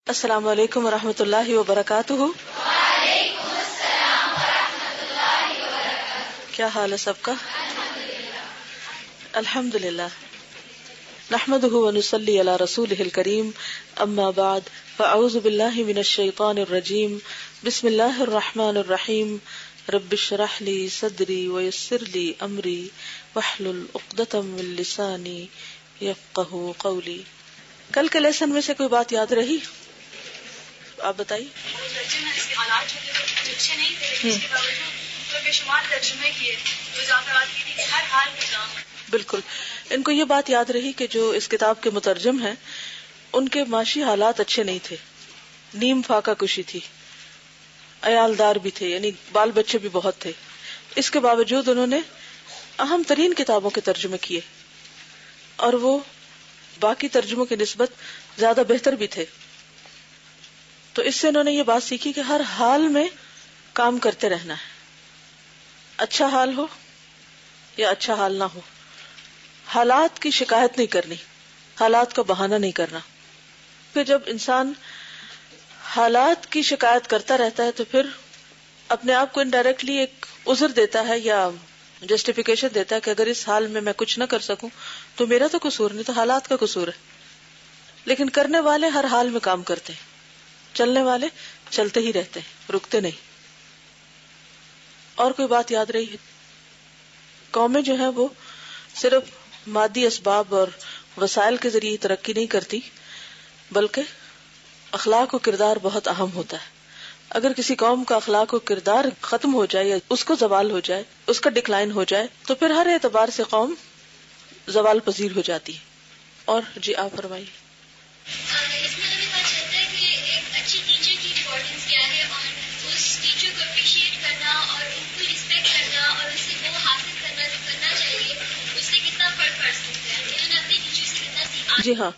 السلام علیکم ورحمۃ اللہ وبرکاتہ. وعلیکم السلام ورحمۃ اللہ وبرکاتہ. کیا حال ہے سب کا؟ الحمد للہ. نحمده ونصلی علی رسولہ الکریم. اما بعد فاعوذ باللہ من الشیطان الرجیم. بسم اللہ الرحمن الرحیم. رب اشرح لی صدری ویسر لی امری واحلل عقدۃ من لسانی یفقہوا قولی. کل کے لیسن میں سے کوئی بات یاد رہی؟ آپ بتائیے. اس کے حالات اچھے نہیں تھے، اس کے باوجود بے شمار ترجمے کیے، اضافات کی تھی کہ ہر حال میں کام. بالکل. ان کو یہ بات یاد رہی کہ جو اس کتاب کے مترجم ہیں ان کے معاشی حالات اچھے نہیں تھے، نیم فاقہ کشی تھی، عیالدار بھی تھے، یعنی بال بچے بھی بہت تھے. اس کے باوجود انہوں نے اہم ترین کتابوں کے ترجمے کیے اور وہ باقی ترجموں کی نسبت زیادہ بہتر بھی تھے. تو اس سے انہوں نے یہ بات سیکھی کہ ہر حال میں کام کرتے رہنا ہے، اچھا حال ہو یا اچھا حال نہ ہو. حالات کی شکایت نہیں کرنی، حالات کا بہانہ نہیں کرنا. پھر جب انسان حالات کی شکایت کرتا رہتا ہے تو پھر اپنے آپ کو انڈائریکٹلی ایک عذر دیتا ہے یا جسٹیفیکیشن دیتا ہے کہ اگر اس حال میں کچھ نہ کر سکوں تو میرا تو قصور نہیں، تو حالات کا قصور ہے. لیکن کرنے والے ہر حال میں کام کرتے ہیں، چلنے والے چلتے ہی رہتے ہیں، رکتے نہیں. اور کوئی بات یاد رہی ہے؟ قومیں جو ہیں وہ صرف مادی اسباب اور وسائل کے ذریعے ترقی نہیں کرتی، بلکہ اخلاق و کردار بہت اہم ہوتا ہے. اگر کسی قوم کا اخلاق و کردار ختم ہو جائے یا اس کو زوال ہو جائے، اس کا ڈکلائن ہو جائے، تو پھر ہر اعتبار سے قوم زوال پذیر ہو جاتی ہے. اور جی آپ فرمائیے. اس میں ہمیں پتہ چلتا ہے کہ ایک اچھی ٹیچر کی امپورٹنس کیا ہے اور اس ٹیچر کو اپریشیٹ کرنا اور ان کو رسپیکٹ کرنا اور اس سے وہ حاصل کرنا چاہیے. اس سے کتنا فرق پڑ سکتا ہے، انہوں نے اپنی ٹیچر سے کتنا سیکھا. جی ہاں،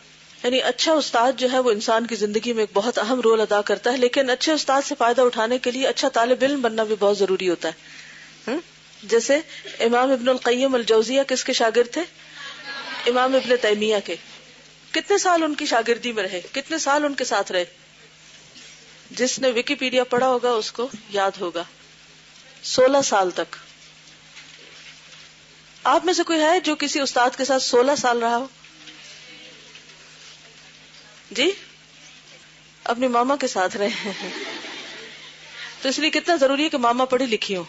یعنی اچھا استاد جو ہے وہ انسان کی زندگی میں ایک بہت اہم رول ادا کرتا ہے، لیکن اچھے استاد سے فائدہ اٹھانے کے لیے اچھا طالب علم بننا بھی بہت ضروری ہوتا ہے. جیسے امام ابن القیم الجوزیہ کس کے شاگرد تھے؟ امام ابن تیمیہ کے. کتنے سال ان کی شاگردی میں رہے، کتنے سال ان کے ساتھ رہے. جس نے ویکیپیڈیا پڑھا ہوگا اس کو یاد ہوگا، 16 سال تک. آپ میں سے کوئی ہے جو کسی استاد کے ساتھ 16 سال رہا ہو؟ جی، اپنی ماما کے ساتھ رہے ہیں. تو اس لیے کتنا ضروری ہے کہ ماما پڑھی لکھی ہو.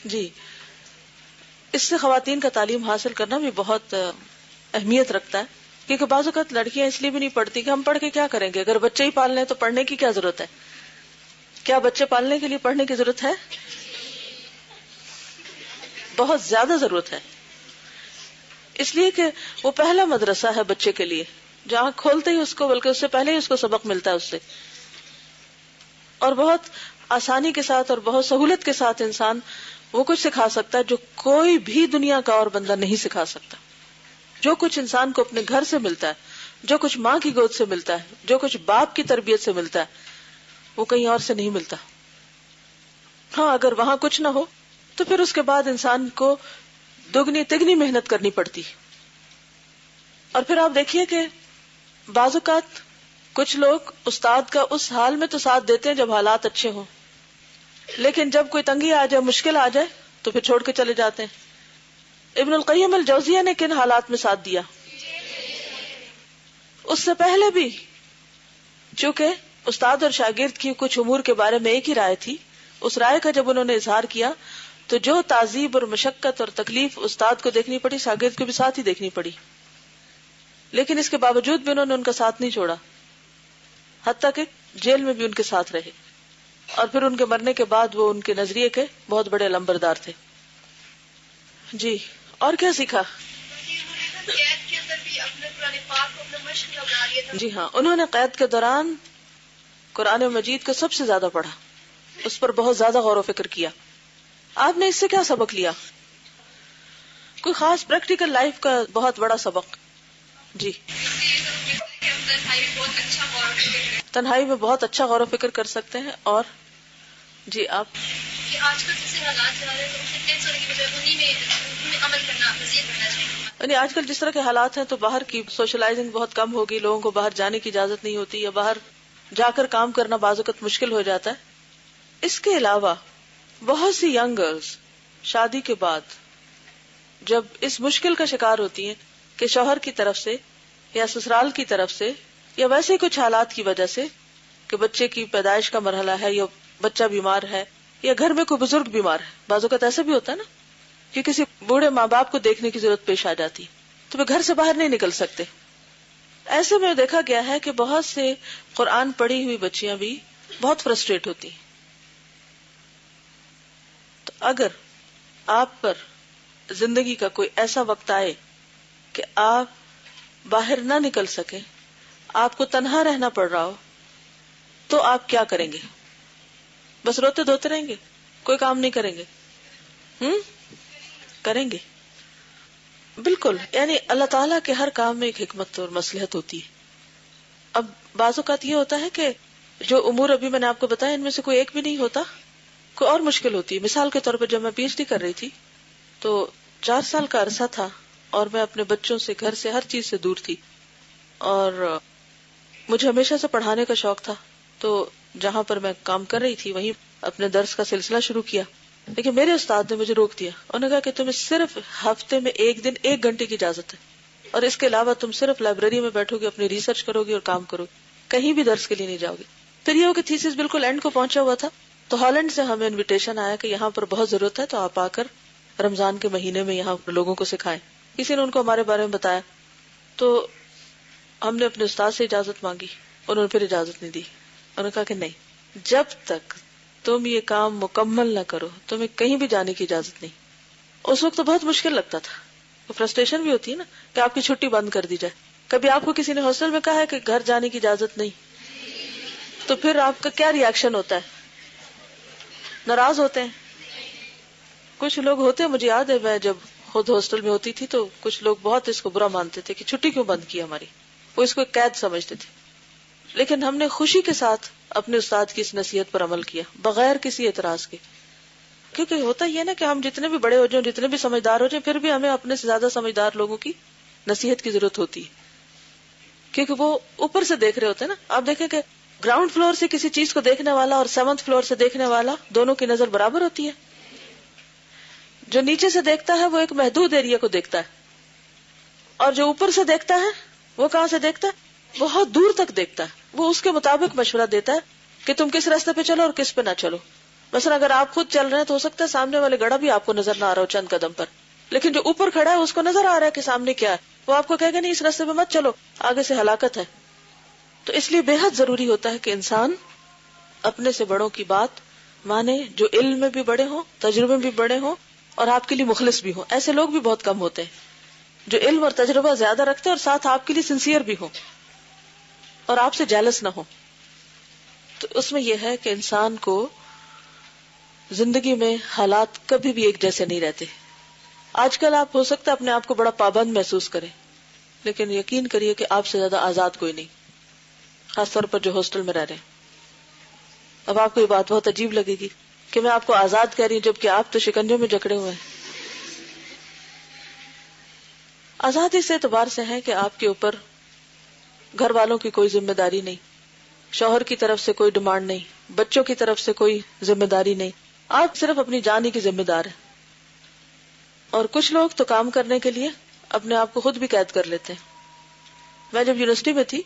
جی، اس سے خواتین کا تعلیم حاصل کرنا بھی بہت اہمیت رکھتا ہے، کیونکہ بعض اوقات لڑکیاں اس لیے بھی نہیں پڑھتی کہ ہم پڑھ کے کیا کریں گے، اگر بچے ہی پالنے ہیں تو پڑھنے کی کیا ضرورت ہے. کیا بچے پالنے کے لیے پڑھنے کی ضرورت ہے؟ بہت زیادہ ضرورت ہے. اس لیے کہ وہ پہلا مدرسہ ہے بچے کے لیے، جہاں کھولتے ہی اس کو، بلکہ اس سے پہلے ہی اس کو سبق ملتا ہے اس سے. اور بہت آسانی کے ساتھ اور بہت سہولت کے ساتھ انسان وہ کچھ سکھا سکتا ہے جو کوئی بھی دنیا کا اور بندہ نہیں سکھا سکتا. جو کچھ انسان کو اپنے گھر سے ملتا ہے، جو کچھ ماں کی گود سے ملتا ہے، جو کچھ باپ کی تربیت سے ملتا ہے، وہ کہیں اور سے نہیں ملتا. ہاں، اگر وہاں کچھ نہ ہو تو پھر اس کے بعد انسان کو دگنی تگنی محنت کرنی پڑتی. اور پھر آپ دیکھیے کہ بعض اوقات کچھ لوگ استاد کا اس حال میں تو ساتھ دیتے ہیں جب حالات اچھے ہوں، لیکن جب کوئی تنگی آ جائے، مشکل آ جائے تو پھر چھوڑ کے چلے جاتے ہیں. ابن القیم الجوزیہ نے کن حالات میں ساتھ دیا؟ اس سے پہلے بھی چونکہ استاد اور شاگرد کی کچھ امور کے بارے میں ایک ہی رائے تھی، اس رائے کا جب انہوں نے اظہار کیا تو جو تعذیب اور مشقت اور تکلیف استاد کو دیکھنی پڑی، شاگرد کو بھی ساتھ ہی دیکھنی پڑی. لیکن اس کے باوجود بھی انہوں نے ان کا ساتھ نہیں چھوڑا، حتیٰ کہ جیل میں بھی ان کے ساتھ رہے. اور پھر ان کے مرنے کے بعد وہ ان کے نظریے کے بہت بڑے علمبردار تھے. جی، اور کیا سیکھا؟ جی ہاں، انہوں نے قید کے دوران قرآن مجید کو سب سے زیادہ پڑھا، اس پر بہت زیادہ غور و فکر کیا. آپ نے اس سے کیا سبق لیا؟ کوئی خاص پریکٹیکل لائف کا بہت بڑا سبق؟ جی، تنہائی میں بہت اچھا غور و فکر کر سکتے ہیں. اور جی آپ؟ آج کل جیسے حالات چل رہے ہیں تو فٹنس ہونے کی وجہ انہیں میں ان میں عمل کرنا مزید کرنا چاہیے. یعنی آج کل جس طرح کے حالات ہیں تو باہر کی سوشلائزنگ بہت کم ہوگی، لوگوں کو باہر جانے کی اجازت نہیں ہوتی، یا باہر جا کر کام کرنا بعض اوقات مشکل ہو جاتا ہے. اس کے علاوہ بہت سی ینگ گرلز شادی کے بعد جب اس مشکل کا شکار ہوتی ہیں کہ شوہر کی طرف سے یا سسرال کی طرف سے یا ویسے کچھ حالات کی وجہ سے کہ بچے کی پیدائش کا مرحلہ ہے یا بچہ بیمار ہے یا گھر میں کوئی بزرگ بیمار ہے، بعض اوقات ایسا بھی ہوتا ہے نا کہ کسی بوڑھے ماں باپ کو دیکھنے کی ضرورت پیش آ جاتی تو وہ گھر سے باہر نہیں نکل سکتے. ایسے میں دیکھا گیا ہے کہ بہت سے قرآن پڑھی ہوئی بچیاں بھی بہت فرسٹریٹ ہوتی ہیں. تو اگر آپ پر زندگی کا کوئی ایسا وقت آئے کہ آپ باہر نہ نکل سکیں، آپ کو تنہا رہنا پڑ رہا ہو، تو آپ کیا کریں گے؟ بس روتے دھوتے رہیں گے، کوئی کام نہیں کریں گے؟ کریں گے بالکل. یعنی اللہ تعالیٰ کے ہر کام میں ایک حکمت اور مصلحت ہوتی ہے. اب بعض اوقات یہ ہوتا ہے کہ جو امور ابھی میں نے آپ کو بتایا ان میں سے کوئی ایک بھی نہیں ہوتا، کوئی اور مشکل ہوتی ہے. مثال کے طور پر جب میں پی ایچ ڈی کر رہی تھی تو 4 سال کا عرصہ تھا اور میں اپنے بچوں سے، گھر سے، ہر چیز سے دور تھی، اور مجھے ہمیشہ سے پڑھانے کا شوق تھا. تو جہاں پر میں کام کر رہی تھی وہیں اپنے درس کا سلسلہ شروع کیا، لیکن میرے استاد نے مجھے روک دیا. انہوں نے کہا کہ تمہیں صرف ہفتے میں ایک دن 1 گھنٹے کی اجازت ہے، اور اس کے علاوہ تم صرف لائبریری میں بیٹھو گے، اپنی ریسرچ کرو گی اور کام کرو گی، کہیں بھی درس کے لیے نہیں جاؤ گے. پھر یہ ہو کہ تھیسس بالکل اینڈ کو پہنچا ہوا تھا تو ہالینڈ سے ہمیں انویٹیشن آیا کہ یہاں پر بہت ضرورت ہے، تو آپ آ کر رمضان کے مہینے میں یہاں لوگوں کو سکھائیں. کسی نے ان کو ہمارے بارے میں بتایا تو ہم نے اپنے استاد سے اجازت مانگی، انہوں نے پھر اجازت نہیں دی. انہوں نے کہا کہ نہیں، جب تک تم یہ کام مکمل نہ کرو تمہیں کہیں بھی جانے کی اجازت نہیں. اس وقت تو بہت مشکل لگتا تھا، فرسٹریشن بھی ہوتی ہے نا کہ آپ کی چھٹی بند کر دی جائے. کبھی آپ کو کسی نے ہاسٹل میں کہا ہے کہ گھر جانے کی اجازت نہیں، تو پھر آپ کا کیا ری ایکشن ہوتا ہے؟ ناراض ہوتے ہیں. کچھ لوگ ہوتے ہیں، مجھے یاد ہے میں جب خود ہاسٹل میں ہوتی تھی تو کچھ لوگ بہت اس کو برا مانتے تھے کہ چھٹی کیوں بند کی ہماری، وہ اس کو ایک قید سمجھتے تھے. لیکن ہم نے خوشی کے ساتھ اپنے استاد کی اس نصیحت پر عمل کیا بغیر کسی اعتراض کے. کیونکہ ہوتا یہ نا کہ ہم جتنے بھی بڑے ہو جائیں، جتنے بھی سمجھدار ہو جائیں، پھر بھی ہمیں اپنے سے زیادہ سمجھدار لوگوں کی نصیحت کی ضرورت ہوتی ہے، کیونکہ وہ اوپر سے دیکھ رہے ہوتے ہیں نا. آپ دیکھیں کہ گراؤنڈ فلور سے کسی چیز کو دیکھنے والا اور 7th فلور سے دیکھنے والا دونوں کی نظر برابر ہوتی ہے. جو نیچے سے دیکھتا ہے وہ ایک محدود ایریا کو دیکھتا ہے، اور جو اوپر سے دیکھتا ہے وہ کہاں سے دیکھتا ہے؟ بہت دور تک دیکھتا ہے. وہ اس کے مطابق مشورہ دیتا ہے کہ تم کس راستے پہ چلو اور کس پہ نہ چلو. مثلا اگر آپ خود چل رہے ہیں تو ہو سکتا ہے سامنے والے گڑھا بھی آپ کو نظر نہ آ رہا ہو چند قدم پر، لیکن جو اوپر کھڑا ہے اس کو نظر آ رہا ہے کہ سامنے کیا ہے. وہ آپ کو کہے گا نہیں اس راستے پہ مت چلو، آگے سے ہلاکت ہے. تو اس لیے بے حد ضروری ہوتا ہے کہ انسان اپنے سے بڑوں کی بات مانے، جو علم میں بھی بڑے ہوں، تجربے میں بھی بڑے ہوں اور آپ کے لیے مخلص بھی ہوں. ایسے لوگ بھی بہت کم ہوتے ہیں جو علم اور تجربہ زیادہ رکھتے ہیں اور ساتھ آپ کے لیے سنسیئر بھی ہوں اور آپ سے جیلس نہ ہو. تو اس میں یہ ہے کہ انسان کو زندگی میں حالات کبھی بھی ایک جیسے نہیں رہتے. آج کل آپ ہو سکتا ہے اپنے آپ کو بڑا پابند محسوس کریں، لیکن یقین کریے کہ آپ سے زیادہ آزاد کوئی نہیں، خاص طور پر جو ہاسٹل میں رہ رہے ہیں. اب آپ کو یہ بات بہت عجیب لگے گی کہ میں آپ کو آزاد کہہ رہی ہوں جبکہ آپ تو شکنجوں میں جکڑے ہوئے ہیں. آزاد اس اعتبار سے ہے کہ آپ کے اوپر گھر والوں کی کوئی ذمہ داری نہیں، شوہر کی طرف سے کوئی ڈیمانڈ نہیں، بچوں کی طرف سے کوئی ذمہ داری نہیں، آپ صرف اپنی جان ہی کی ذمہ دار ہیں. اور کچھ لوگ تو کام کرنے کے لیے اپنے آپ کو خود بھی قید کر لیتے ہیں. میں جب یونیورسٹی میں تھی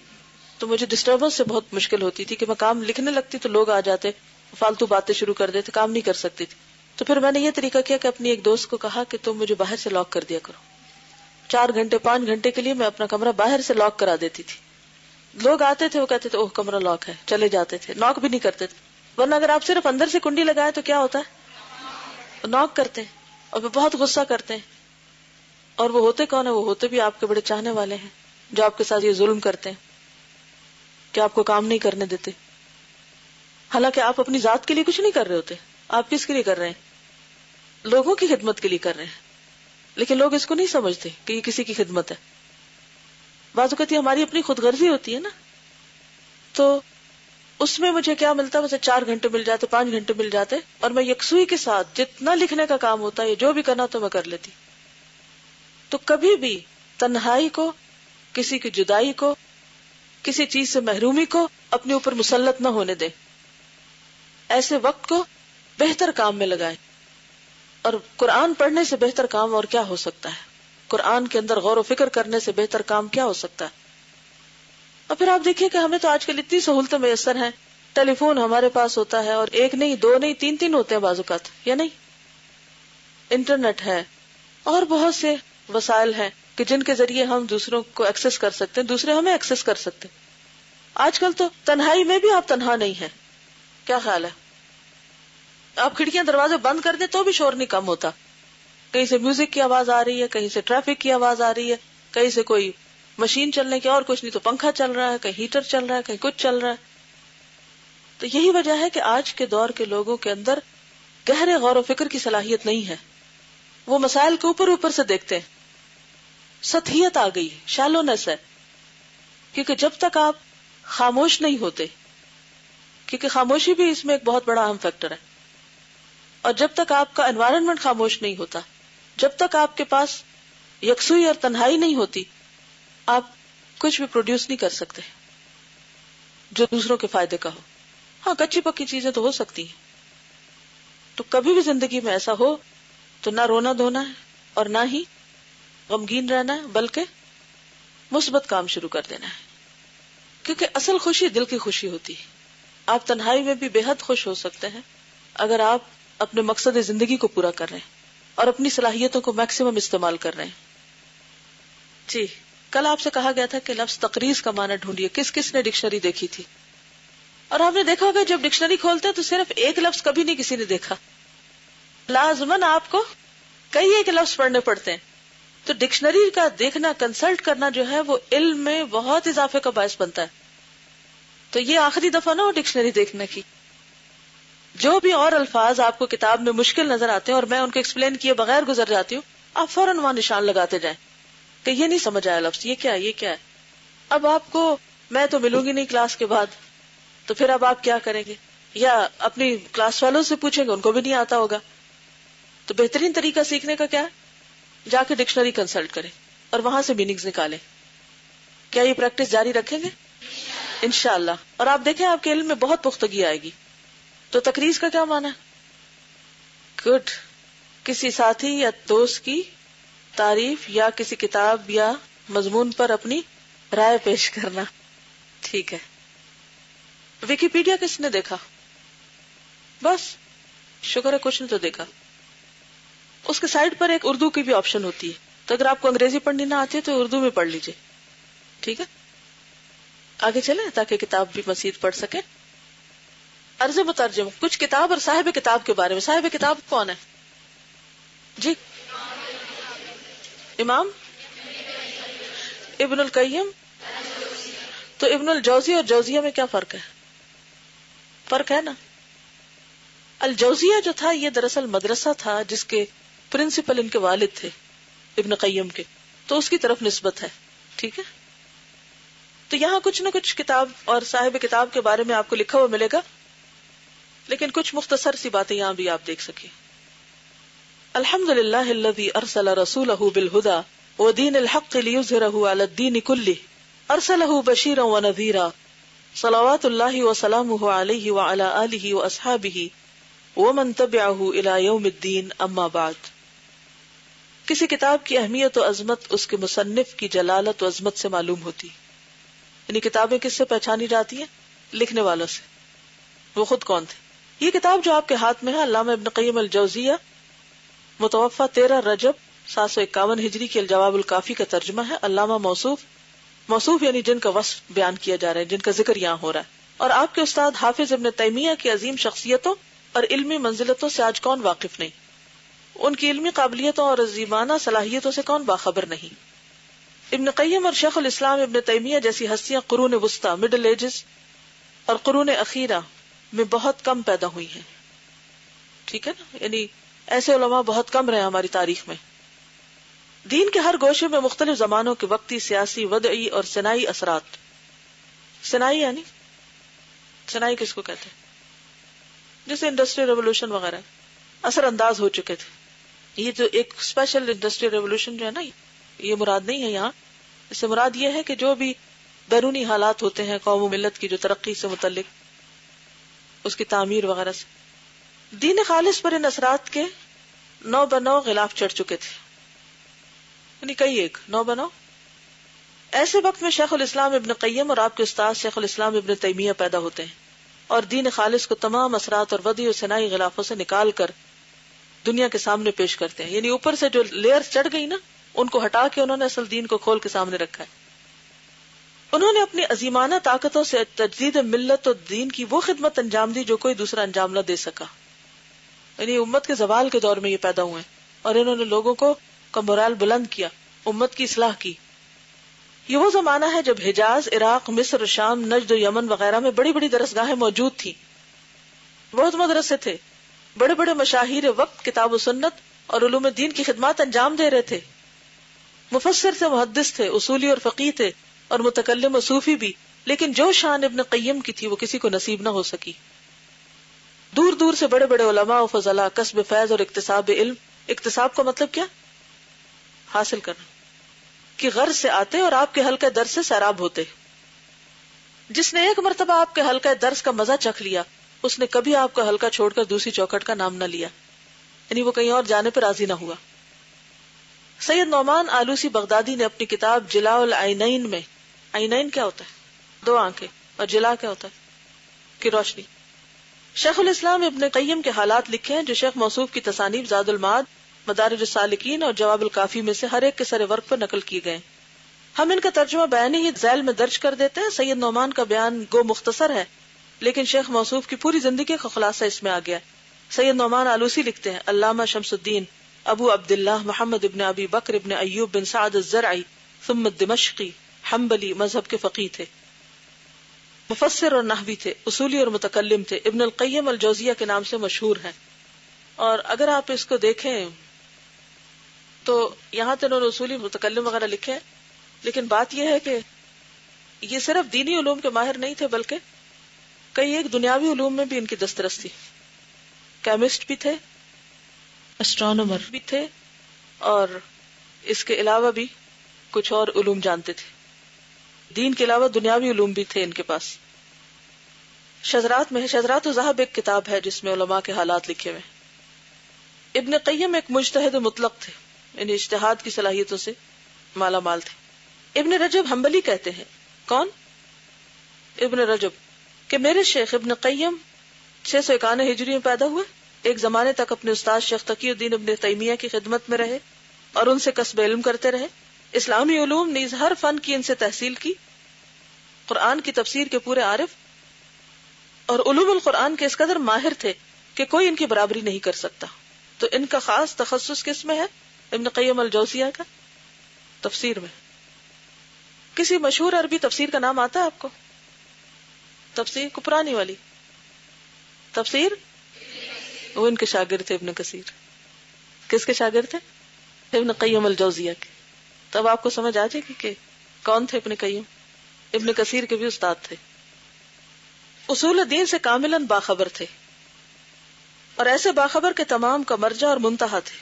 تو مجھے ڈسٹربنس سے بہت مشکل ہوتی تھی کہ میں کام لکھنے لگتی تو لوگ آ جاتے، فالتو باتیں شروع کر دیتے، کام نہیں کر سکتی تھی. تو پھر میں نے یہ طریقہ کیا کہ اپنی ایک دوست کو کہا کہ تم مجھے باہر سے لاک کر دیا کرو. 4 گھنٹے 5 گھنٹے کے لیے میں اپنا کمرہ باہر سے لاک کرا دیتی تھی. لوگ آتے تھے، وہ کہتے تھے اوہ کمرہ لاک ہے، چلے جاتے تھے، ناک بھی نہیں کرتے تھے. ورنہ اگر آپ صرف اندر سے کنڈی لگائے تو کیا ہوتا ہے؟ ناک کرتے ہیں اور وہ بہت غصہ کرتے ہیں. اور وہ ہوتے کون ہیں؟ وہ ہوتے بھی آپ کے بڑے چاہنے والے ہیں جو آپ کے ساتھ یہ ظلم کرتے ہیں کہ آپ کو کام نہیں کرنے دیتے. حالانکہ آپ اپنی ذات کے لیے کچھ نہیں کر رہے ہوتے، آپ کس کے لیے کر رہے ہیں؟ لوگوں کی خدمت کے لیے کر رہے ہیں. لیکن لوگ اس کو نہیں سمجھتے کہ یہ کسی کی خدمت ہے. بعض اوقات یہ ہماری اپنی خود غرضی ہوتی ہے نا. تو اس میں مجھے کیا ملتا، مجھے 4 گھنٹے مل جاتے، 5 گھنٹے مل جاتے، اور میں یکسوئی کے ساتھ جتنا لکھنے کا کام ہوتا ہے جو بھی کرنا تو میں کر لیتی. تو کبھی بھی تنہائی کو، کسی کی جدائی کو، کسی چیز سے محرومی کو اپنے اوپر مسلط نہ ہونے دیں. ایسے وقت کو بہتر کام میں لگائیں. اور قرآن پڑھنے سے بہتر کام اور کیا ہو سکتا ہے؟ قرآن کے اندر غور و فکر کرنے سے بہتر کام کیا ہو سکتا ہے؟ اور پھر آپ دیکھیے کہ ہمیں تو آج کل اتنی سہولتیں میسر ہیں. ٹیلی فون ہمارے پاس ہوتا ہے، اور ایک نہیں، دو نہیں، تین ہوتے ہیں بعض اوقات، یا نہیں؟ انٹرنیٹ ہے اور بہت سے وسائل ہیں کہ جن کے ذریعے ہم دوسروں کو ایکسس کر سکتے ہیں، دوسرے ہمیں ایکسس کر سکتے ہیں. آج کل تو تنہائی میں بھی آپ تنہا نہیں ہیں. کیا خیال ہے؟ آپ کھڑکیاں دروازے بند کر دیں تو بھی شور نہیں کم ہوتا. کہیں سے میوزک کی آواز آ رہی ہے، کہیں سے ٹریفک کی آواز آ رہی ہے، کہیں سے کوئی مشین چلنے کی، اور کچھ نہیں تو پنکھا چل رہا ہے، کہیں ہیٹر چل رہا ہے، کہیں کچھ چل رہا ہے. تو یہی وجہ ہے کہ آج کے دور کے لوگوں کے اندر گہرے غور و فکر کی صلاحیت نہیں ہے. وہ مسائل کو اوپر سے دیکھتے ہیں. سطحیت آ گئی، شالونیس ہے. کیونکہ جب تک آپ خاموش نہیں ہوتے، کیونکہ خاموشی بھی اس میں ایک بہت بڑا اہم فیکٹر ہے، اور جب تک آپ کا انوائرنمنٹ خاموش نہیں ہوتا، جب تک آپ کے پاس یکسوئی اور تنہائی نہیں ہوتی، آپ کچھ بھی پروڈیوس نہیں کر سکتے جو دوسروں کے فائدے کا ہو. ہاں، کچی پکی چیزیں تو ہو سکتی ہیں. تو کبھی بھی زندگی میں ایسا ہو تو نہ رونا دھونا ہے اور نہ ہی غمگین رہنا ہے، بلکہ مثبت کام شروع کر دینا ہے. کیونکہ اصل خوشی دل کی خوشی ہوتی ہے. آپ تنہائی میں بھی بے حد خوش ہو سکتے ہیں اگر آپ اپنے مقصد زندگی کو پورا کر رہے ہیں اور اپنی صلاحیتوں کو میکسیمم استعمال کر رہے ہیں. جی، کل آپ سے کہا گیا تھا کہ لفظ تقریض کا معنی ڈھونڈیے. کس کس نے ڈکشنری دیکھی تھی؟ اور آپ نے دیکھا ہوگا جب ڈکشنری کھولتے ہیں تو صرف ایک لفظ کبھی نہیں کسی نے دیکھا، لازماً آپ کو کئی ایک لفظ پڑھنے پڑتے ہیں. تو ڈکشنری کا دیکھنا، کنسلٹ کرنا جو ہے وہ علم میں بہت اضافے کا باعث بنتا ہے. تو یہ آخری دفعہ نہ ہو ڈکشنری دیکھنے کی. جو بھی اور الفاظ آپ کو کتاب میں مشکل نظر آتے ہیں اور میں ان کو ایکسپلین کیے بغیر گزر جاتی ہوں، آپ فوراً وہاں نشان لگاتے جائیں کہ یہ نہیں سمجھ آیا لفظ، یہ کیا ہے، یہ کیا ہے. اب آپ کو میں تو ملوں گی نہیں کلاس کے بعد، تو پھر اب آپ کیا کریں گے؟ یا اپنی کلاس والوں سے پوچھیں گے، ان کو بھی نہیں آتا ہوگا. تو بہترین طریقہ سیکھنے کا کیا ہے؟ جا کے ڈکشنری کنسلٹ کریں اور وہاں سے میننگز نکالیں. کیا یہ پریکٹس جاری رکھیں گے؟ انشاءاللہ. اور آپ دیکھیں آپ کے علم میں بہت پختگی آئے گی. تو تقریض کا کیا معنی ہے؟ گڈ. کسی ساتھی یا دوست کی تعریف یا کسی کتاب یا مضمون پر اپنی رائے پیش کرنا. ٹھیک ہے. ویکیپیڈیا کس نے دیکھا؟ بس شکر ہے کچھ نے تو دیکھا. اس کے سائڈ پر ایک اردو کی بھی آپشن ہوتی ہے، تو اگر آپ کو انگریزی پڑھنی نہ آتی ہے تو اردو میں پڑھ لیجئے. ٹھیک ہے، آگے چلیں تاکہ کتاب بھی مزید پڑھ سکیں. عرض مترجم، کچھ کتاب اور صاحب کتاب کے بارے میں. صاحب کتاب کون ہے؟ جی، امام ابن القیم. تو ابن الجوزی اور جوزیہ میں کیا فرق ہے؟ فرق ہے نا. الجوزیہ جو تھا یہ دراصل مدرسہ تھا جس کے پرنسپل ان کے والد تھے ابن قیم کے، تو اس کی طرف نسبت ہے. ٹھیک ہے. تو یہاں کچھ نہ کچھ کتاب اور صاحب کتاب کے بارے میں آپ کو لکھا ہوا ملے گا، لیکن کچھ مختصر سی باتیں یہاں بھی آپ دیکھ سکیں. الحمدللہ الذی ارسل رسولہ بالہدی ودین الحق لیظہرہ علی الدین کلہ ارسلہ بشیرا ونذیرا صلوات اللہ وسلامہ علیہ وعلی آلہ واصحابہ ومن تبعہ الی یوم الدین. اما بعد. کسی کتاب کی اہمیت و عظمت اس کے مصنف کی جلالت و عظمت سے معلوم ہوتی. یعنی کتابیں کس سے پہچانی جاتی ہیں؟ لکھنے والوں سے. وہ خود کون تھے؟ یہ کتاب جو آپ کے ہاتھ میں ہے علامہ ابن قیم الجوزیہ متوفہ 13 رجب 751 ہجری کے الجواب الکافی کا ترجمہ ہے. علامہ موصوف یعنی جن کا وصف بیان کیا جا رہا ہے، جن کا ذکر یہاں ہو رہا ہے. اور آپ کے استاد حافظ ابن تیمیہ کی عظیم شخصیتوں اور علمی منزلتوں سے آج کون واقف نہیں؟ ان کی علمی قابلیتوں اور عظیمانہ صلاحیتوں سے کون باخبر نہیں؟ ابن قیم اور شیخ الاسلام ابن تیمیہ جیسی ہستیاں قرون وسطی، مڈل ایجز اور قرون اخیرہ میں بہت کم پیدا ہوئی ہیں. ٹھیک ہے نا، یعنی ایسے علماء بہت کم رہے ہماری تاریخ میں. دین کے ہر گوشے میں مختلف زمانوں کے وقتی، سیاسی، وضعی اور صناعی اثرات. صناعی یعنی صناعی کس کو کہتے ہیں؟ جیسے انڈسٹریل ریولوشن وغیرہ اثر انداز ہو چکے تھے. یہ جو ایک اسپیشل انڈسٹریل ریولوشن جو ہے نا، یہ مراد نہیں ہے یہاں. اس سے مراد یہ ہے کہ جو بھی بیرونی حالات ہوتے ہیں قوم و ملت کی جو ترقی سے متعلق، اس کی تعمیر وغیرہ سے. دین خالص پر ان اثرات کے 9 بہ9 غلاف چڑھ چکے تھے، یعنی کئی ایک 9 بہ9. ایسے وقت میں شیخ الاسلام ابن قیم اور آپ کے استاد شیخ الاسلام ابن تیمیہ پیدا ہوتے ہیں اور دین خالص کو تمام اثرات اور ودی و صناعی غلافوں سے نکال کر دنیا کے سامنے پیش کرتے ہیں. یعنی اوپر سے جو لیئر چڑھ گئی نا، ان کو ہٹا کے انہوں نے اصل دین کو کھول کے سامنے رکھا ہے. انہوں نے اپنی عظیمانہ طاقتوں سے تجدید ملت اور دین کی وہ خدمت انجام دی جو کوئی دوسرا انجام نہ دے سکا. یعنی امت کے زوال کے دور میں یہ پیدا ہوئے اور انہوں نے لوگوں کو مورال بلند کیا، امت کی اصلاح کی. یہ وہ زمانہ ہے جب حجاز، عراق، مصر، شام، نجد و یمن وغیرہ میں بڑی بڑی درسگاہیں موجود تھیں، بہت مدرسے تھے، بڑے بڑے مشاہیر وقت کتاب و سنت اور علوم دین کی خدمات انجام دے رہے تھے. مفسر تھے، محدث تھے، اصولی اور فقیہ تھے اور متکلم و صوفی بھی، لیکن جو شان ابن قیم کی تھی وہ کسی کو نصیب نہ ہو سکی. دور دور سے بڑے بڑے علماء و فضلاء کسب فیض اور اکتساب علم، اکتساب کا مطلب کیا؟ حاصل کرنا، کی غرض سے آتے اور آپ کے حلقہ درس سے سیراب ہوتے. جس نے ایک مرتبہ آپ کے حلقہ درس کا مزہ چکھ لیا، اس نے کبھی آپ کا حلقہ چھوڑ کر دوسری چوکھٹ کا نام نہ لیا، یعنی وہ کہیں اور جانے پر راضی نہ ہوا. سید نعمان آلوسی بغدادی نے اپنی کتاب جلاء العینین میں، عینین کیا ہوتا ہے؟ 2 آنکھیں، اور جلا کیا ہوتا ہے؟ کی روشنی. شیخ الاسلام ابن قیم کے حالات لکھے ہیں جو شیخ موصوف کی تصانیف زاد المعاد، مدارج السالکین اور جواب الکافی میں سے ہر ایک کے سر ورق پر نقل کیے گئے. ہم ان کا ترجمہ بیانی ہی ذیل میں درج کر دیتے ہیں. سید نعمان کا بیان گو مختصر ہے، لیکن شیخ موصوف کی پوری زندگی کا خلاصہ اس میں آ گیا. سید نعمان آلوسی لکھتے ہیں، علامہ شمس الدین ابو عبداللہ محمد ابن ابی بکر ابن ایوب بن سعد الزرعی ثم الدمشقی حنبلی مذہب کے فقیہ تھے، مفسر اور نحوی تھے، اصولی اور متکلم تھے. ابن القیم الجوزیہ کے نام سے مشہور ہیں. اور اگر آپ اس کو دیکھیں تو یہاں تو انہوں نے اصولی متکلم وغیرہ لکھے ہیں، لیکن بات یہ ہے کہ یہ صرف دینی علوم کے ماہر نہیں تھے، بلکہ کئی ایک دنیاوی علوم میں بھی ان کی دسترس تھی. کیمسٹ بھی تھے، اسٹرانومر بھی تھے، اور اس کے علاوہ بھی کچھ اور علوم جانتے تھے. دین کے علاوہ دنیاوی علوم بھی تھے ان کے پاس. شذرات میں شذرات و ذہب ایک کتاب ہے جس میں علماء کے حالات لکھے ہوئے. ابن قیم ایک مجتہد مطلق تھے، یعنی اجتہاد کی صلاحیتوں سے مالا مال تھے. ابن رجب حنبلی کہتے ہیں، کون؟ ابن رجب، کہ میرے شیخ ابن قیم 651 ہجری میں پیدا ہوئے. ایک زمانے تک اپنے استاد شیخ تقی الدین ابن تیمیہ کی خدمت میں رہے اور ان سے کسب علم کرتے رہے. اسلامی علوم نیز ہر فن کی ان سے تحصیل کی. قرآن کی تفسیر کے پورے عارف اور علوم القرآن کے اس قدر ماہر تھے کہ کوئی ان کی برابری نہیں کر سکتا. تو ان کا خاص تخصص کس میں ہے؟ ابن قیم الجوزیہ کا تفسیر میں. کسی مشہور عربی تفسیر کا نام آتا ہے آپ کو؟ تفسیر قرآنی والی تفسیر، وہ ان کے شاگرد تھے ابن کثیر. کس کے شاگرد تھے؟ ابن قیم الجوزیہ کے. تب آپ کو سمجھ آ جائے گی کہ کون تھے ابن قیم. ابن کثیر کے بھی استاد تھے. اصول دین سے کاملاً باخبر تھے اور ایسے باخبر کے تمام کا مرجع اور منتہا تھے.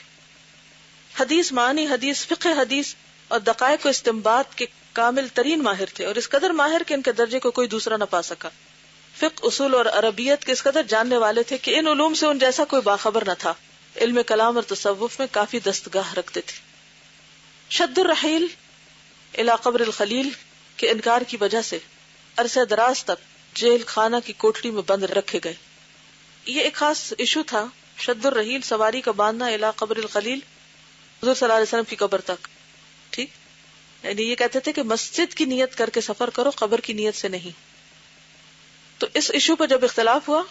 حدیث معنی، حدیث فقہ، حدیث اور دقائق و استنباط کے کامل ترین ماہر تھے، اور اس قدر ماہر کہ ان کے درجے کو کوئی دوسرا نہ پا سکا. فقہ، اصول اور عربیت کے اس قدر جاننے والے تھے کہ ان علوم سے ان جیسا کوئی باخبر نہ تھا. علم کلام اور تصوف میں کافی دستگاہ رکھتے تھے. شد الرحیل الی قبر الخلیل کے انکار کی وجہ سے عرصہ دراز تک جیل خانہ کی کوٹڑی میں بند رکھے گئے. یہ ایک خاص ایشو تھا، شد الرحیل، سواری کا باندھنا، الی قبر الخلیل، حضور صلی اللہ علیہ وسلم کی قبر تک. ٹھیک، یعنی یہ کہتے تھے کہ مسجد کی نیت کر کے سفر کرو، قبر کی نیت سے نہیں. تو اس ایشو پر جب اختلاف ہوا،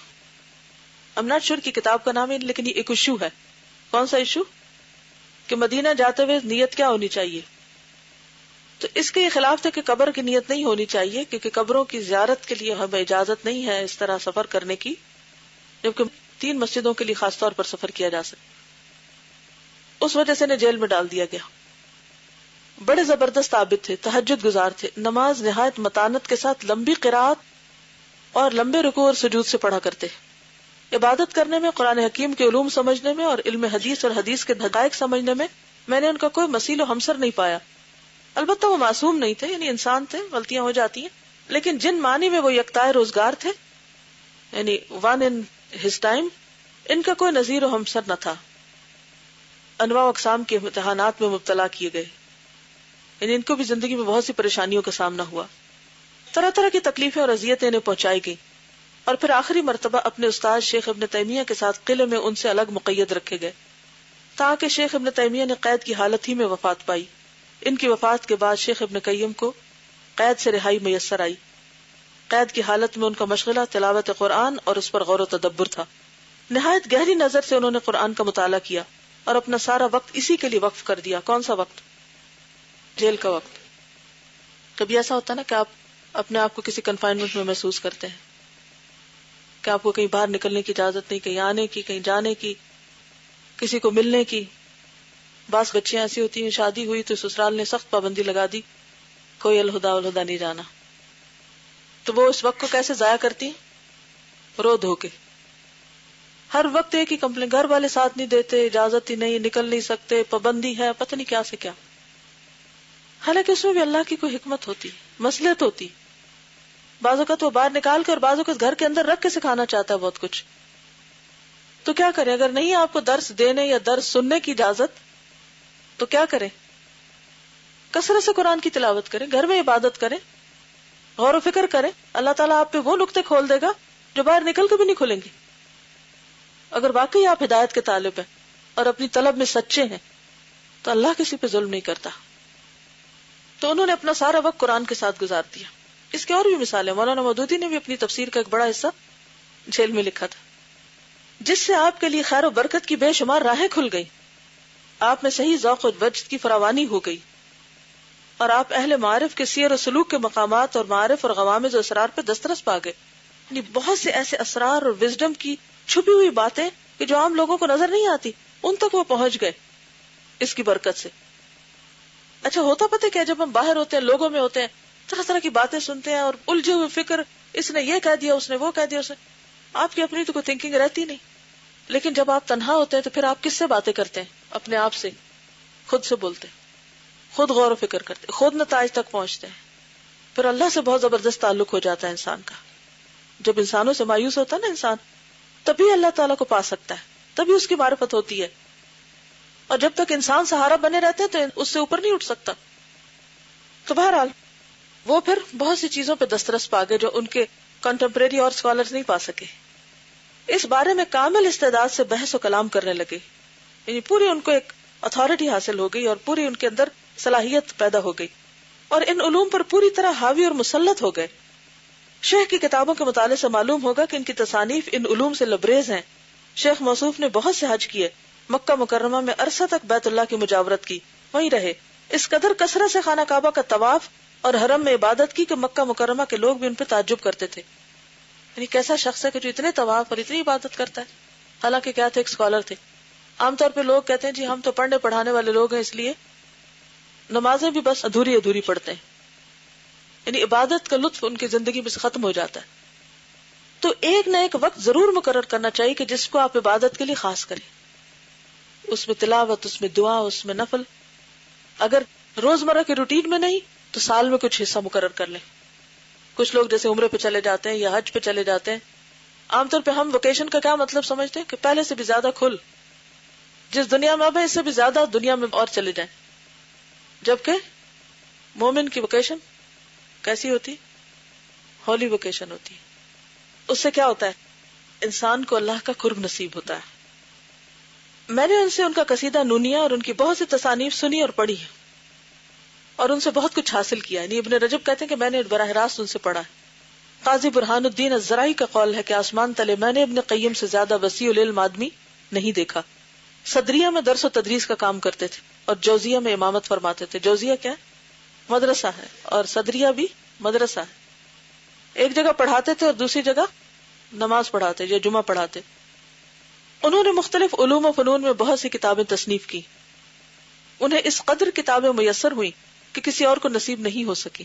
I'm not sure کی کتاب کا نام ہے، لیکن یہ ایک ایشو ہے. کون سا ایشو؟ کہ مدینہ جاتے ہوئے نیت کیا ہونی چاہیے. تو اس کے یہ خلاف تھے کہ قبر کی نیت نہیں ہونی چاہیے، کیونکہ قبروں کی زیارت کے لیے ہمیں اجازت نہیں ہے اس طرح سفر کرنے کی، جبکہ 3 مسجدوں کے لیے خاص طور پر سفر کیا جا سکے. اس وجہ سے انہیں جیل میں ڈال دیا گیا. بڑے زبردست عابد تھے، تہجد گزار تھے، نماز نہایت متانت کے ساتھ لمبی قرات اور لمبے رکوع اور سجود سے پڑھا کرتے. عبادت کرنے میں، قرآن حکیم کے علوم سمجھنے میں اور علم حدیث اور حدیث کے حقائق سمجھنے میں نے ان کا کوئی مثیل و ہمسر نہیں پایا. البتہ وہ معصوم نہیں تھے، یعنی انسان تھے، غلطیاں ہو جاتی ہیں، لیکن جن معنی میں وہ یکتائے روزگار تھے، یعنی ون ان ہز ٹائم، ان کا کوئی نظیر و ہمسر نہ تھا. انواع و اقسام کے امتحانات میں مبتلا کیے گئے، یعنی ان کو بھی زندگی میں بہت سی پریشانیوں کا سامنا ہوا، طرح طرح کی تکلیفیں اور اذیتیں انہیں پہنچائی گئی، اور پھر آخری مرتبہ اپنے استاد شیخ ابن تیمیہ کے ساتھ قلعے میں ان سے الگ مقید رکھے گئے، تاکہ شیخ ابن تیمیہ نے قید کی حالت ہی میں وفات پائی. ان کی وفات کے بعد شیخ ابن قیم کو قید سے رہائی میسر آئی. قید کی حالت میں ان کا مشغلہ تلاوت قرآن اور اس پر غور و تدبر تھا. نہایت گہری نظر سے انہوں نے قرآن کا مطالعہ کیا اور اپنا سارا وقت اسی کے لیے وقف کر دیا. کون سا وقت؟ جیل کا وقت. کبھی ایسا ہوتا ہے نا کہ آپ اپنے آپ کو کسی کنفائنمنٹ میں محسوس کرتے ہیں کہ آپ کو کہیں باہر نکلنے کی اجازت نہیں، کہیں آنے کی، کہیں جانے کی، کسی کو ملنے کی. بعض بچیاں ایسی ہوتی ہیں، شادی ہوئی تو سسرال نے سخت پابندی لگا دی، کوئی الہدا نہیں جانا. تو وہ اس وقت کو کیسے ضائع کرتی ہیں؟ رو دھو کے. ہر وقت ایک ہی کمپلین، گھر والے ساتھ نہیں دیتے، اجازت ہی نہیں، نکل نہیں سکتے، پابندی ہے، پتہ نہیں کیا سے کیا. حالانکہ اس میں بھی اللہ کی کوئی حکمت ہوتی، مصلحت ہوتی. بعض اوقات وہ باہر نکال کر، بعض اوقات گھر کے اندر رکھ کے سکھانا چاہتا ہے بہت کچھ. تو کیا کریں؟ اگر نہیں آپ کو درس دینے یا درس سننے کی اجازت تو کیا کریں؟ کثرت سے قرآن کی تلاوت کریں، گھر میں عبادت کریں، غور و فکر کریں. اللہ تعالیٰ آپ پہ وہ نقطے کھول دے گا جو باہر نکل کے بھی نہیں کھلیں گے. اگر واقعی آپ ہدایت کے طالب ہیں اور اپنی طلب میں سچے ہیں تو اللہ کسی پہ ظلم نہیں کرتا. تو انہوں نے اپنا سارا وقت قرآن کے ساتھ گزار دیا. اس کے اور بھی مثالیں. مولانا مودودی نے بھی اپنی تفسیر کا ایک بڑا حصہ جیل میں لکھا تھا، جس سے آپ کے لیے خیر و برکت کی بے شمار راہیں کھل گئی. آپ میں صحیح ذوق و وجد کی فراوانی ہو گئی، اور آپ اہل معارف کے سیر و سلوک کے مقامات اور معارف اور غوامض و اسرار پہ دسترس پا گئے. یعنی بہت سے ایسے اسرار اور وزڈم کی چھپی ہوئی باتیں کہ جو عام لوگوں کو نظر نہیں آتی، ان تک وہ پہنچ گئے اس کی برکت سے. اچھا ہوتا پتہ کیا، جب ہم باہر ہوتے ہیں، لوگوں میں ہوتے ہیں، طرح طرح کی باتیں سنتے ہیں اور الجھے ہوئے فکر، اس نے یہ کہہ دیا، اس نے وہ کہہ دیا، آپ کی اپنی تو کوئی تھنکنگ رہتی نہیں. لیکن جب آپ تنہا ہوتے ہیں تو پھر آپ کس سے باتیں کرتے ہیں؟ اپنے آپ سے، خود سے بولتے ہیں، خود غور و فکر کرتے، خود نتائج تک پہنچتے ہیں. پھر اللہ سے بہت زبردست تعلق ہو جاتا ہے انسان کا. جب انسانوں سے مایوس ہوتا ہے نا انسان، تبھی اللہ تعالیٰ کو پا سکتا ہے، تبھی اس کی معرفت ہوتی ہے. اور جب تک انسان سہارا بنے رہتے ہیں تو اس سے اوپر نہیں اٹھ سکتا. تو بہرحال وہ پھر بہت سی چیزوں پہ دسترس پا گئے جو ان کے کنٹمپریری اور اسکالرز نہیں پا سکے. اس بارے میں کامل استعداد سے بحث و کلام کرنے لگے، یعنی پوری ان کو ایک اتھارٹی حاصل ہو گئی اور پوری ان کے اندر صلاحیت پیدا ہو گئی، اور ان علوم پر پوری طرح حاوی اور مسلط ہو گئے. شیخ کی کتابوں کے مطالعے سے معلوم ہوگا کہ ان کی تصانیف ان علوم سے لبریز ہیں. شیخ موصوف نے بہت سے حج کیے، مکہ مکرمہ میں عرصہ تک بیت اللہ کی مجاورت کی، وہیں رہے. اس قدر کثرت سے خانہ کعبہ کا طواف اور حرم میں عبادت کی کہ مکہ مکرمہ کے لوگ بھی ان پہ تعجب کرتے تھے. یعنی کیسا شخص ہے کہ جو اتنے طواف اور اتنی عبادت کرتا ہے. حالانکہ کیا تھے، ایک اسکالر تھے. عام طور پہ لوگ کہتے ہیں جی ہم تو پڑھنے پڑھانے والے لوگ ہیں، اس لیے نمازیں بھی بس ادھوری ادھوری پڑھتے ہیں. یعنی عبادت کا لطف ان کی زندگی میں سے ختم ہو جاتا ہے. تو ایک نہ ایک وقت ضرور مقرر کرنا چاہیے کہ جس کو آپ عبادت کے لیے خاص کریں، اس میں تلاوت، اس میں دعا، اس میں نفل. اگر روزمرہ کے روٹین میں نہیں تو سال میں کچھ حصہ مقرر کر لیں. کچھ لوگ جیسے عمرے پہ چلے جاتے ہیں یا حج پہ چلے جاتے ہیں. عام طور پہ ہم ویکیشن کا کیا مطلب سمجھتے ہیں کہ پہلے سے بھی زیادہ کھل، جس دنیا میں اب ہے اس سے بھی زیادہ دنیا میں اور چلے جائیں. جبکہ مومن کی ویکیشن کیسی ہوتی؟ ہولی ویکیشن ہوتی ہے. اس سے کیا ہوتا ہے؟ انسان کو اللہ کا قرب نصیب ہوتا ہے. میں نے ان سے ان کا قصیدہ نونیہ اور ان کی بہت سی تصانیف سنی اور پڑھی ہے، اور ان سے بہت کچھ حاصل کیا. یعنی ابن رجب کہتے ہیں کہ میں نے براہ راست ان سے پڑھا ہے. قاضی برہان الدین الزرائی کا قول ہے کہ آسمان تلے میں نے ابن قیم سے زیادہ وسیع العلم آدمی نہیں دیکھا. صدریہ میں درس و تدریس کا کام کرتے تھے اور جوزیہ میں امامت فرماتے تھے. جوزیہ کیا ہے؟ مدرسہ ہے، اور صدریہ بھی مدرسہ ہے. ایک جگہ پڑھاتے تھے اور دوسری جگہ نماز پڑھاتے یا جمعہ پڑھاتے. انہوں نے مختلف علوم و فنون میں بہت سی کتابیں تصنیف کی. انہیں اس قدر کتابیں میسر ہوئی کہ کسی اور کو نصیب نہیں ہو سکی.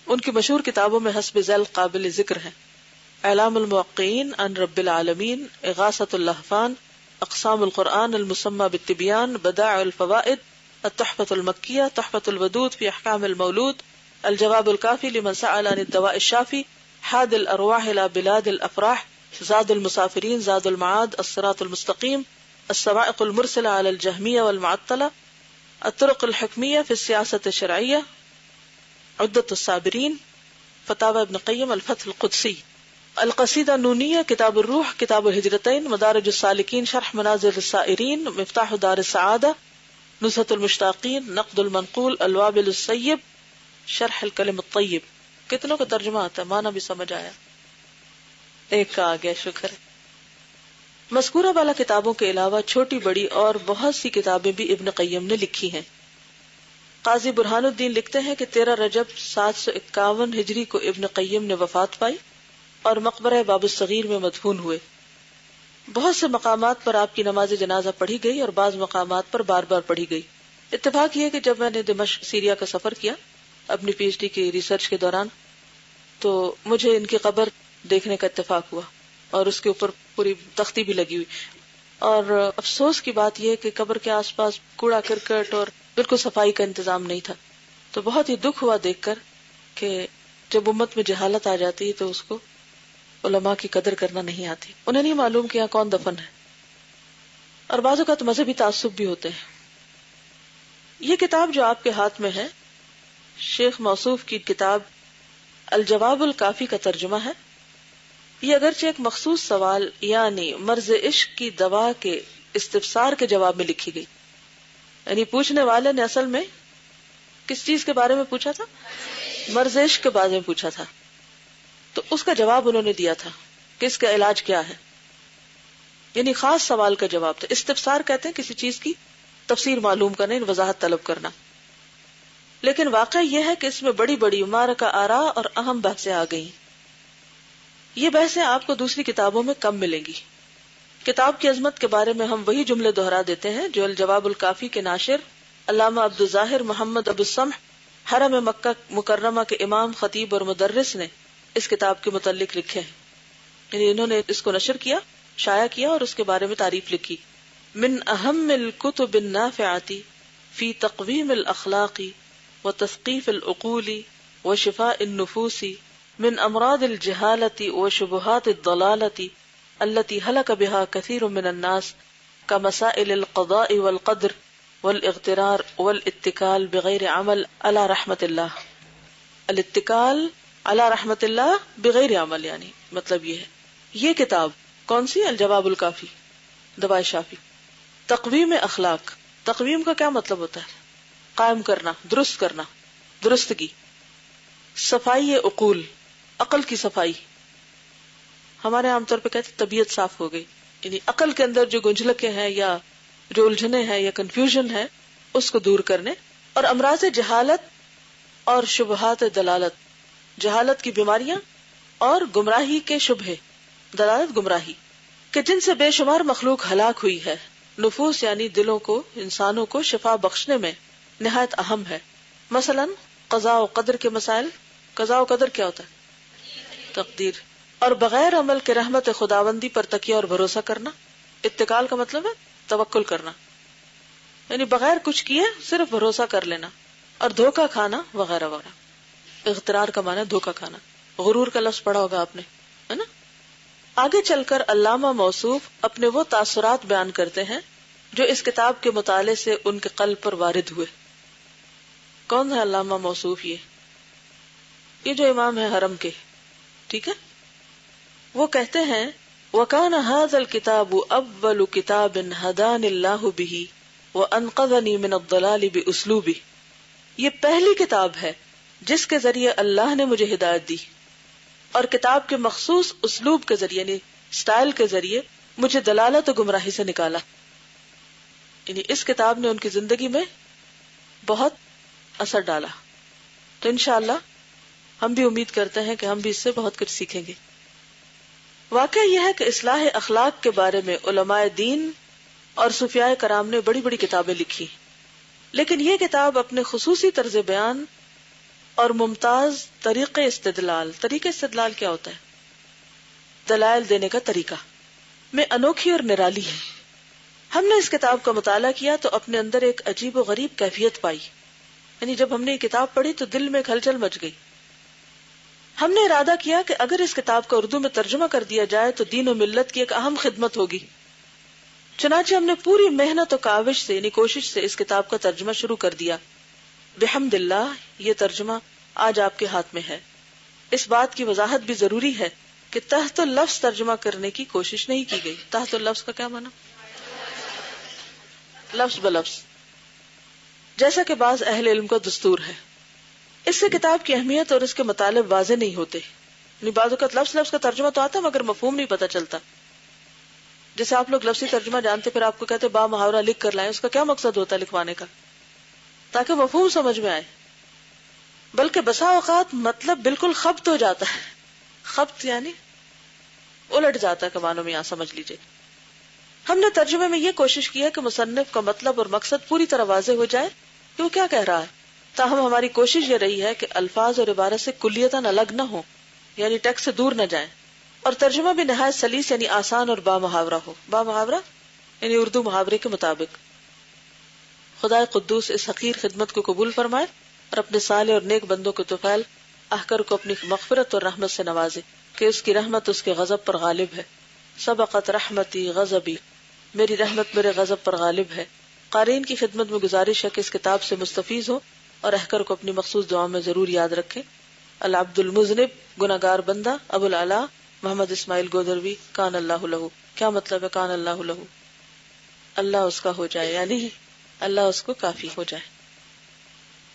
ان کی مشہور کتابوں میں حسب ذیل قابل ذکر ہیں: اعلام الموقعین عن رب العالمین، اغاثۃ اللہفان، اقسام القرآن المسمى بالتبیان، بدائع الفوائد، التحفۃ المکیہ، تحفۃ الودود فی احکام المولود، الجواب الکافی لمن سأل عن الدواء الشافی، حاد الارواح الى بلاد الافراح، زاد المسافرین، زاد المعاد، الصراط المستقیم، الصواعق المرسلہ علی الجہمیہ والمعطلہ، الطرق الحکمیہ فی السیاست الشرعیہ، عدۃ الصابرین، فتاوی ابن قیم، الفتح القدسی، القصیدہ نونیہ، کتاب الروح، کتاب الہجرتین، مدارج السالکین، شرح منازل السائرین، مفتاح دار السعادہ، نزہۃ المشتاقین، نقد المنقول، الوابل السیب، شرح الکلم الطیب. کتنوں کا ترجمہ آتا ہے؟ معنی بھی سمجھ آیا؟ ایک کا آ گیا، شکر ہے. مذکورہ والا کتابوں کے علاوہ چھوٹی بڑی اور بہت سی کتابیں بھی ابن قیم نے لکھی ہیں. قاضی برہان الدین لکھتے ہیں کہ 13 رجب 751 ہجری کو ابن قیم نے وفات پائی اور مقبرہ باب الصغیر میں مدفون ہوئے. بہت سے مقامات پر آپ کی نماز جنازہ پڑھی گئی اور بعض مقامات پر بار بار پڑھی گئی. اتفاق یہ کہ جب میں نے دمشق سیریا کا سفر کیا اپنی پی ایچ ڈی کی ریسرچ کے دوران تو مجھے ان کی قبر دیکھنے کا اتفاق ہوا اور اس کے اوپر پوری تختی بھی لگی ہوئی. اور افسوس کی بات یہ کہ قبر کے آس پاس کوڑا کرکٹ اور بالکل صفائی کا انتظام نہیں تھا. تو بہت ہی دکھ ہوا دیکھ کر کہ جب امت میں جہالت آ جاتی ہے تو اس کو علماء کی قدر کرنا نہیں آتی. انہیں نہیں معلوم کہ یہاں کون دفن ہے. اور بعض اوقات مذہبی تعصب بھی ہوتے ہیں. یہ کتاب جو آپ کے ہاتھ میں ہے شیخ موصوف کی کتاب الجواب الکافی کا ترجمہ ہے. یہ اگرچہ ایک مخصوص سوال یعنی مرض عشق کی دوا کے استفسار کے جواب میں لکھی گئی. یعنی پوچھنے والے نے اصل میں کس چیز کے بارے میں پوچھا تھا؟ مرض عشق کے بارے میں پوچھا تھا. تو اس کا جواب انہوں نے دیا تھا کہ اس کا علاج کیا ہے. یعنی خاص سوال کا جواب تھا. استفسار کہتے ہیں کسی چیز کی تفسیر معلوم کرنا، وضاحت طلب کرنا. لیکن واقع یہ ہے کہ اس میں بڑی بڑی مبارکہ آراء اور اہم بحثیں آ گئی. یہ بحثیں آپ کو دوسری کتابوں میں کم ملیں گی. کتاب کی عظمت کے بارے میں ہم وہی جملے دہرا دیتے ہیں جو الجواب الکافی کے ناشر علامہ عبد الظاہر محمد ابو السمح حرم مکہ مکرمہ کے امام، خطیب اور مدرس نے اس کتاب کے متعلق لکھے ہیں. یعنی انہوں نے اس کو نشر کیا، شائع کیا اور اس کے بارے میں تعریف لکھی. من اہم الکتب النافعۃ فی تقویم الاخلاق وتثقیف العقول وشفاء النفوس من امراض الجہالۃ وشبہات الضلالۃ التي هلك بها كثير من الناس كمسائل القضاء والقدر والاغترار والاتكال بغير عمل على رحمت اللہ. الاتكال على رحمت اللہ بغیر عمل، یعنی مطلب یہ ہے یہ کتاب کون سی؟ الجواب الکافی، دواء شافی. تقویم اخلاق، تقویم کا کیا مطلب ہوتا ہے؟ قائم کرنا، درست کرنا، درستگی. صفائی عقول، عقل کی صفائی. ہمارے عام طور پہ کہتے طبیعت صاف ہو گئی، یعنی عقل کے اندر جو گنجلکیں ہیں یا جو الجھنیں ہیں یا کنفیوژن ہے اس کو دور کرنے. اور امراض جہالت اور شبہات دلالت، جہالت کی بیماریاں اور گمراہی کے شبہے، دلالت گمراہی کہ جن سے بے شمار مخلوق ہلاک ہوئی ہے. نفوس یعنی دلوں کو، انسانوں کو شفا بخشنے میں نہایت اہم ہے. مثلا قضاء و قدر کے مسائل. قضاء و قدر کیا ہوتا ہے؟ تقدیر. اور بغیر عمل کے رحمت خداوندی پر تکیہ اور بھروسہ کرنا. اتکال کا مطلب ہے توکل کرنا، یعنی بغیر کچھ کیے صرف بھروسہ کر لینا. اور دھوکہ کھانا وغیرہ وغیرہ. اغترار کا معنی ہے دھوکہ کھانا. غرور کا لفظ پڑھا ہوگا آپ نے، ہے نا. آگے چل کر علامہ موصوف اپنے وہ تاثرات بیان کرتے ہیں جو اس کتاب کے مطالعے سے ان کے قلب پر وارد ہوئے. کون ہے علامہ موصوف؟ یہ جو امام ہے حرم کے، ٹھیک ہے. وہ کہتے ہیں وَكَانَ هَذَا الْكِتَابُ أَوَّلُ كِتَابٍ هَدَانِ اللَّهُ بِهِ وَأَنْقَذَنِي مِنَ الضَّلَالِ بِأُسْلُوبِهِ. یہ پہلی کتاب ہے جس کے ذریعے اللہ نے مجھے ہدایت دی اور کتاب کے مخصوص اسلوب کے ذریعے، یعنی سٹائل کے ذریعے مجھے دلالت و گمراہی سے نکالا. یعنی اس کتاب نے ان کی زندگی میں بہت اثر ڈالا. تو انشاءاللہ ہم بھی امید کرتے ہیں کہ ہم بھی اس سے بہت کچھ سیکھیں گے. واقعہ یہ ہے کہ اصلاح اخلاق کے بارے میں علماء دین اور صوفیاء کرام نے بڑی بڑی کتابیں لکھی، لیکن یہ کتاب اپنے خصوصی طرز بیان اور ممتاز طریقہ استدلال کیا ہوتا ہے؟ دلائل دینے کا طریقہ میں انوکھی اور نرالی ہے. ہم نے اس کتاب کا مطالعہ کیا تو اپنے اندر ایک عجیب و غریب کیفیت پائی، یعنی جب ہم نے یہ کتاب پڑھی تو دل میں ایک ہلچل مچ گئی. ہم نے ارادہ کیا کہ اگر اس کتاب کا اردو میں ترجمہ کر دیا جائے تو دین و ملت کی ایک اہم خدمت ہوگی. چنانچہ ہم نے پوری محنت و کاوش سے یعنی کوشش سے اس کتاب کا ترجمہ شروع کر دیا. بحمد اللہ یہ ترجمہ آج آپ کے ہاتھ میں ہے. اس بات کی وضاحت بھی ضروری ہے کہ تحت اللفظ ترجمہ کرنے کی کوشش نہیں کی گئی. تحت اللفظ کا کیا معنی؟ لفظ بلفظ، جیسا کہ بعض اہل علم کا دستور ہے. اس سے کتاب کی اہمیت اور اس کے مطالب واضح نہیں ہوتے. یعنی بعض اوقات لفظ کا ترجمہ تو آتا مگر مفہوم نہیں پتہ چلتا. جیسے آپ لوگ لفظی ترجمہ جانتے پھر آپ کو کہتے با محاورہ لکھ کر لائیں، اس کا کیا مقصد ہوتا ہے لکھوانے کا؟ تاکہ مفہوم سمجھ میں آئے. بلکہ بسا اوقات مطلب بالکل خبط ہو جاتا ہے. خبط یعنی الٹ جاتا ہے، کہ معنوں میں یہاں سمجھ لیجئے. ہم نے ترجمے میں یہ کوشش کی ہے کہ مصنف کا مطلب اور مقصد پوری طرح واضح ہو جائے کہ وہ کیا کہہ رہا ہے. تاہم ہماری کوشش یہ رہی ہے کہ الفاظ اور عبارت سے کلیتاً الگ نہ ہوں، یعنی ٹیکسٹ سے دور نہ جائیں، اور ترجمہ بھی نہایت سلیس یعنی آسان اور با محاورہ ہو. با محاورہ یعنی اردو محاورے کے مطابق. خدا قدوس اس حقیر خدمت کو قبول فرمائے اور اپنے صالح اور نیک بندوں کو طفیل احکر کو اپنی مغفرت اور رحمت سے نوازے کہ اس کی رحمت اس کے غضب پر غالب ہے. سبقت رحمتی غضبی، میری رحمت میرے غضب پر غالب ہے. قارئین کی خدمت میں گزارش ہے کہ اس کتاب سے مستفیض ہو اور احکر کو اپنی مخصوص دعاؤں میں ضرور یاد رکھیں. العبد المذنب، گناہگار بندہ، ابو العلا محمد اسماعیل گودروی، کان اللہ لہو. کیا مطلب ہے کان اللہ لہو؟ اللہ اس کا ہو جائے، یعنی اللہ اس کو کافی ہو جائے.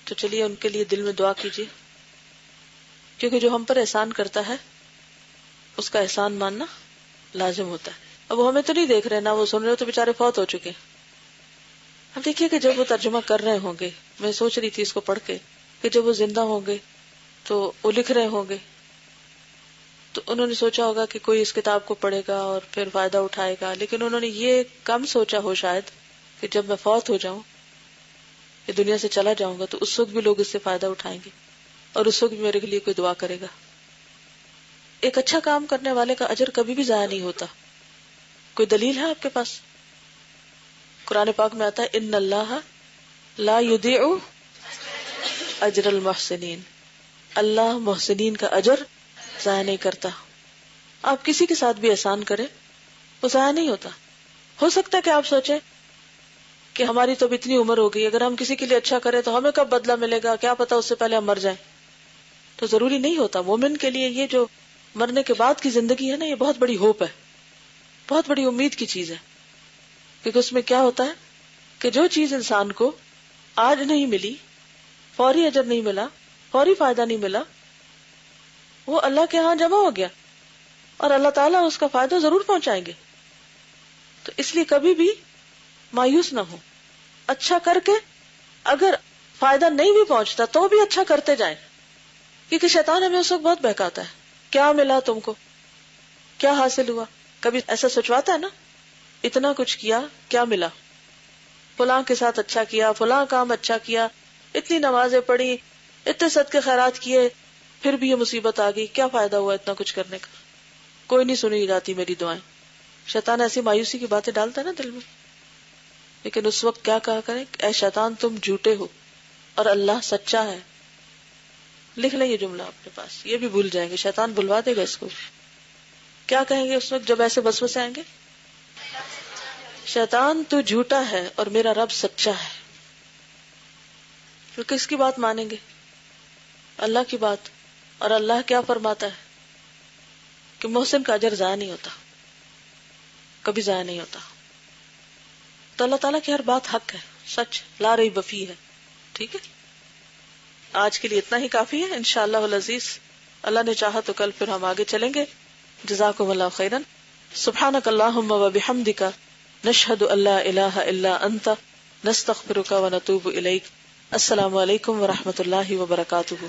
تو چلیے ان کے لیے دل میں دعا کیجیے، کیونکہ جو ہم پر احسان کرتا ہے اس کا احسان ماننا لازم ہوتا ہے. اب وہ ہمیں تو نہیں دیکھ رہے، نہ وہ سن رہے، تو بےچارے فوت ہو چکے. اب دیکھیے کہ جب وہ ترجمہ کر رہے ہوں گے، میں سوچ رہی تھی اس کو پڑھ کے کہ جب وہ زندہ ہوں گے تو وہ لکھ رہے ہوں گے تو انہوں نے سوچا ہوگا کہ کوئی اس کتاب کو پڑھے گا اور پھر فائدہ اٹھائے گا، لیکن انہوں نے یہ کم سوچا ہو شاید کہ جب میں فوت ہو جاؤں، یہ دنیا سے چلا جاؤں گا، تو اس وقت بھی لوگ اس سے فائدہ اٹھائیں گے اور اس وقت بھی میرے لیے کوئی دعا کرے گا. ایک اچھا کام کرنے والے کا اجر کبھی بھی ضائع نہیں ہوتا. کوئی دلیل ہے آپ کے پاس؟ قرآن پاک میں آتا ہے ان اللہ لا یضیع اجر المحسنین، اللہ محسنین کا اجر ضائع نہیں کرتا. آپ کسی کے ساتھ بھی احسان کریں وہ ضائع نہیں ہوتا. ہو سکتا ہے کہ آپ سوچیں کہ ہماری تو اب اتنی عمر ہو گئی، اگر ہم کسی کے لیے اچھا کریں تو ہمیں کب بدلہ ملے گا، کیا پتا اس سے پہلے ہم مر جائیں. تو ضروری نہیں ہوتا. مومن کے لیے یہ جو مرنے کے بعد کی زندگی ہے نا، یہ بہت بڑی ہوپ ہے، بہت بڑی امید کی چیز ہے. کیونکہ اس میں کیا ہوتا ہے کہ جو چیز انسان کو آج نہیں ملی، فوری اجر نہیں ملا، فوری فائدہ نہیں ملا، وہ اللہ کے ہاں جمع ہو گیا اور اللہ تعالیٰ اس کا فائدہ ضرور پہنچائیں گے. تو اس لیے کبھی بھی مایوس نہ ہو. اچھا کر کے اگر فائدہ نہیں بھی پہنچتا تو بھی اچھا کرتے جائیں، کیونکہ شیطان ہمیں اس وقت بہت بہکاتا ہے. کیا ملا تم کو، کیا حاصل ہوا؟ کبھی ایسا سوچواتا ہے نا، اتنا کچھ کیا کیا ملا؟ فلاں کے ساتھ اچھا کیا، فلاں کام اچھا کیا، اتنی نمازیں پڑھی، اتنے صدقے خیرات کیے، پھر بھی یہ مصیبت آ گئی، کیا فائدہ ہوا اتنا کچھ کرنے کا؟ کوئی نہیں سنی جاتی میری دعائیں. شیطان ایسی مایوسی کی باتیں ڈالتا ہے نا دل میں. لیکن اس وقت کیا کہا کریں، اے شیطان تم جھوٹے ہو اور اللہ سچا ہے. لکھ لیں یہ جملہ اپنے پاس، یہ بھی بھول جائیں گے، شیطان بھلوا دے گا اس کو. کیا کہیں گے اس وقت جب ایسے وسوسے آئیں گے؟ شیطان تو جھوٹا ہے اور میرا رب سچا ہے. پھر کس کی بات مانیں گے؟ اللہ کی بات. اور اللہ کیا فرماتا ہے کہ محسن کا اجر ضائع نہیں ہوتا، کبھی ضائع نہیں ہوتا. تو اللہ تعالیٰ کی ہر بات حق ہے، سچ، لا ریب فیہ ہے. ٹھیک ہے، آج کے لیے اتنا ہی کافی ہے. انشاءاللہ العزیز اللہ نے چاہا تو کل پھر ہم آگے چلیں گے. جزاکم اللہ خیرا. سبحانک اللہم و بحمدک، نشہد ان لا الہ الا انت، نستغفرک و نتوب الیک. السلام علیکم و رحمۃ اللہ وبرکاتہ.